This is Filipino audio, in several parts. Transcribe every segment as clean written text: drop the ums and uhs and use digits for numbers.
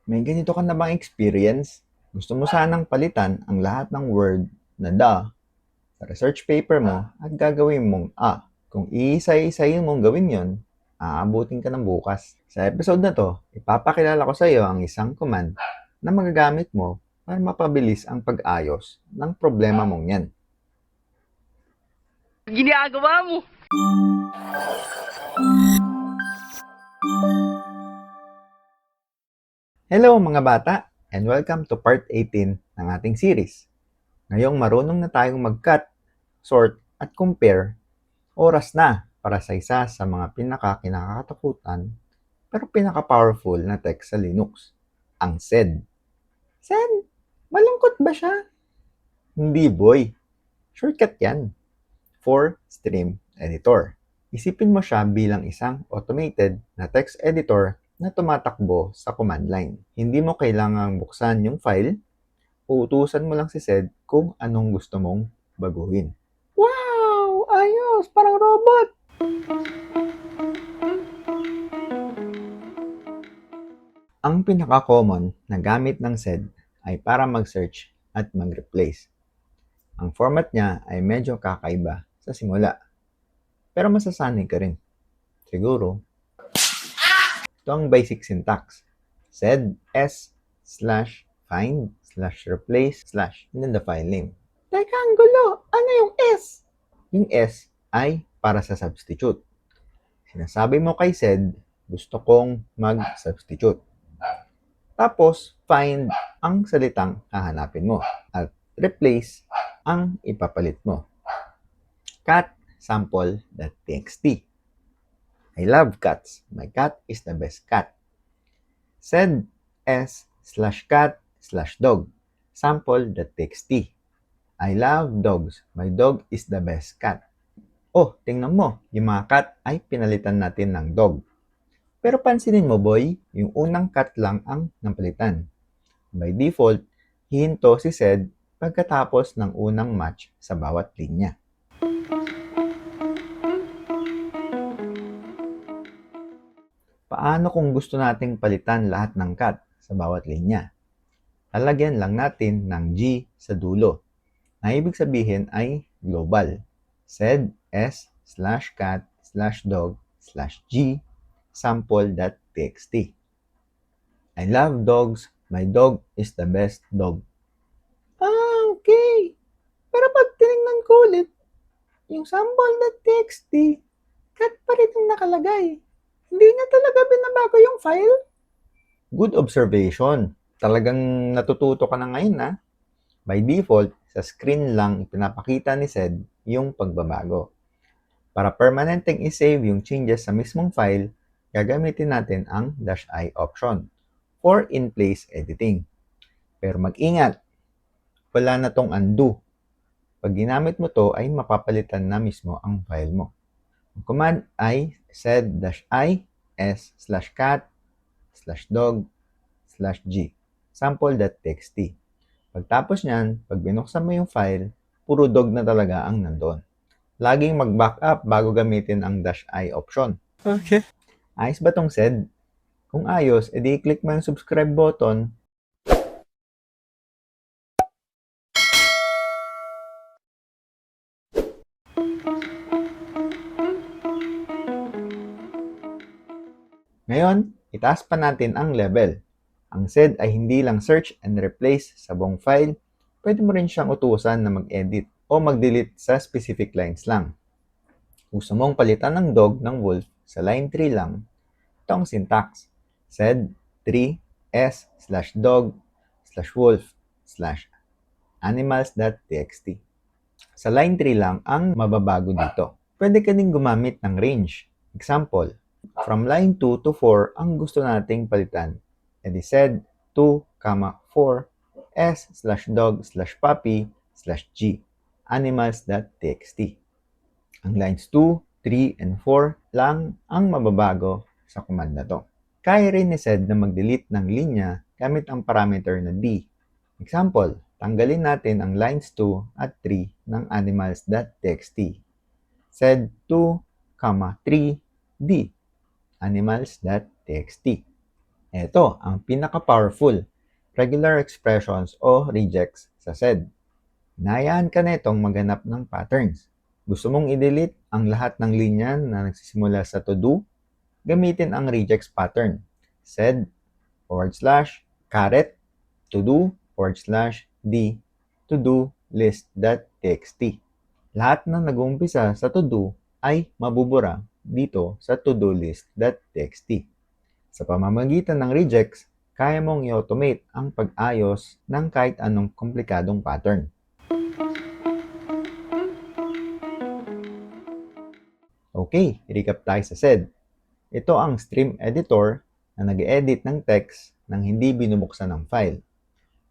May ganito ka na bang experience? Gusto mo sanang palitan ang lahat ng word na the sa research paper mo at gagawin mong a. Kung iisa-isayin mong gawin yon, aabutin ka ng bukas. Sa episode na to, ipapakilala ko sa iyo ang isang command na magagamit mo para mapabilis ang pag-ayos ng problema mong yan. Ginagawa mo. Hello mga bata, and welcome to part 18 ng ating series. Ngayong marunong na tayong mag-cut, sort, at compare, oras na para sa isa sa mga pinaka-kinakatakutan pero pinaka-powerful na text sa Linux, ang sed. Sed? Malungkot ba siya? Hindi boy. Shortcut yan. For Stream Editor. Isipin mo siya bilang isang automated na text editor na tumatakbo sa command line. Hindi mo kailangang buksan yung file, uutusan mo lang si sed kung anong gusto mong baguhin. Wow! Ayos! Parang robot! Ang pinaka-common na gamit ng sed ay para mag-search at mag-replace. Ang format niya ay medyo kakaiba sa simula, pero masasanay ka rin. Siguro. Ito ang basic syntax. Sed s slash find slash replace slash and then the file name. Teka, ang gulo! Ano yung s? Yung s ay para sa substitute. Sinasabi mo kay sed, gusto kong mag-substitute. Tapos, find ang salitang hahanapin mo. At replace ang ipapalit mo. Cat sample.txt. I love cats. My cat is the best cat. Sed s slash cat slash dog. Sample.txt. I love dogs. My dog is the best cat. Oh, tingnan mo. Yung mga cat ay pinalitan natin ng dog. Pero pansinin mo, boy, yung unang cat lang ang napalitan. By default, hihinto si sed pagkatapos ng unang match sa bawat linya. Paano kung gusto nating palitan lahat ng cat sa bawat linya? Lalagyan lang natin ng G sa dulo, na ibig sabihin ay global. Sed s slash cat slash dog slash G sample.txt. I love dogs. My dog is the best dog. Okay. Pero pag tinignan ko ulit, yung sample.txt, cat pa rin yung nakalagay. Hindi niya talaga binabago yung file? Good observation. Talagang natututo ka na ngayon, ha? By default, sa screen lang ipinapakita ni sed yung pagbabago. Para permanenteng isave yung changes sa mismong file, gagamitin natin ang -i option for in-place editing. Pero mag-ingat, wala na tong undo. Pag ginamit mo to ay mapapalitan na mismo ang file mo. Ang command ay sed-i s/cat/dog/g sample.txt. Pagtapos niyan, pag binuksan mo yung file, puro dog na talaga ang nandun. Laging mag-backup bago gamitin ang -i option. Okay. Ayos ba tong sed? Kung ayos, edi click mo yung subscribe button. Ngayon, itaas pa natin ang level. Ang sed ay hindi lang search and replace sa buong file, pwede mo rin siyang utusan na mag-edit o mag-delete sa specific lines lang. Gusto mong palitan ng dog ng wolf sa line 3 lang, ito ang syntax. Sed 3 s/dog/wolf/animals.txt. Sa line 3 lang ang mababago dito. Pwede ka din gumamit ng range. Example, from line 2 to 4 ang gusto nating palitan. Edi sed 2, 4 s/dog/puppy/g animals.txt. Ang lines 2, 3, and 4 lang ang mababago sa command na to. Kaya rin ni sed na mag-delete ng linya gamit ang parameter na d. Example, tanggalin natin ang lines 2 at 3 ng animals.txt. Sed 2, 3, d animals.txt. Ito ang pinaka-powerful, regular expressions o rejects sa SED. Hinahayaan ka netong maghanap ng patterns. Gusto mong i-delete ang lahat ng linya na nagsisimula sa to do? Gamitin ang rejects pattern. sed /caret to do /d to do list.txt. Lahat ng nag-uumpisa sa to do ay mabubura dito sa to do list.txt. Sa pamamagitan ng rejects, kaya mong i-automate ang pag-ayos ng kahit anong komplikadong pattern. Okay, recap tayo sa SED. Ito ang stream editor na nag-edit ng text nang hindi binubuksan ng file.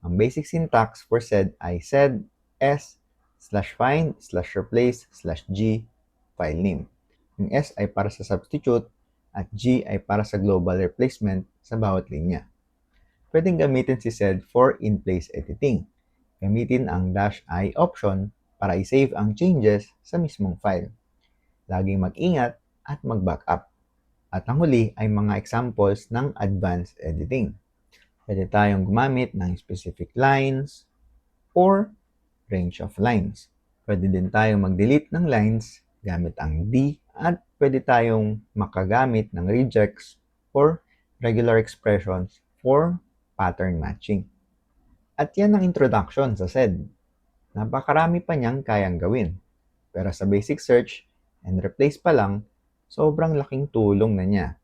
Ang basic syntax for SED ay sed s/find/replace/g file name. Yung S ay para sa substitute at G ay para sa global replacement sa bawat linya. Pwedeng gamitin si SED for in-place editing. Gamitin ang -i option para i-save ang changes sa mismong file. Laging mag-ingat at mag-backup. At ang huli ay mga examples ng advanced editing. Pwede tayong gumamit ng specific lines or range of lines. Pwede din tayong mag-delete ng lines gamit ang D at pwede tayong makagamit ng rejects or regular expressions for pattern matching. At yan ang introduction sa SED. Napakarami pa niyang kayang gawin. Pero sa basic search and replace pa lang, sobrang laking tulong na niya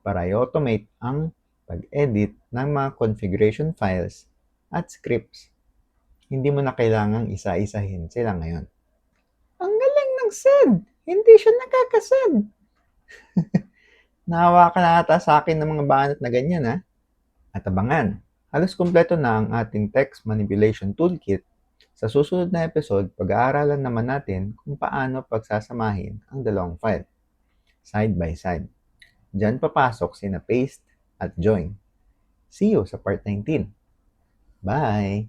para i-automate ang pag-edit ng mga configuration files at scripts. Hindi mo na kailangang isa-isahin sila ngayon. Ang galing ng SED! Hindi siya nakakased! Nahawa ka na ata sa akin ng mga banat na ganyan, ha? At abangan, halos kumpleto na ang ating text manipulation toolkit. Sa susunod na episode, pag-aaralan naman natin kung paano pagsasamahin ang dalawang file, side by side. Diyan papasok sina paste at join. See you sa part 19. Bye!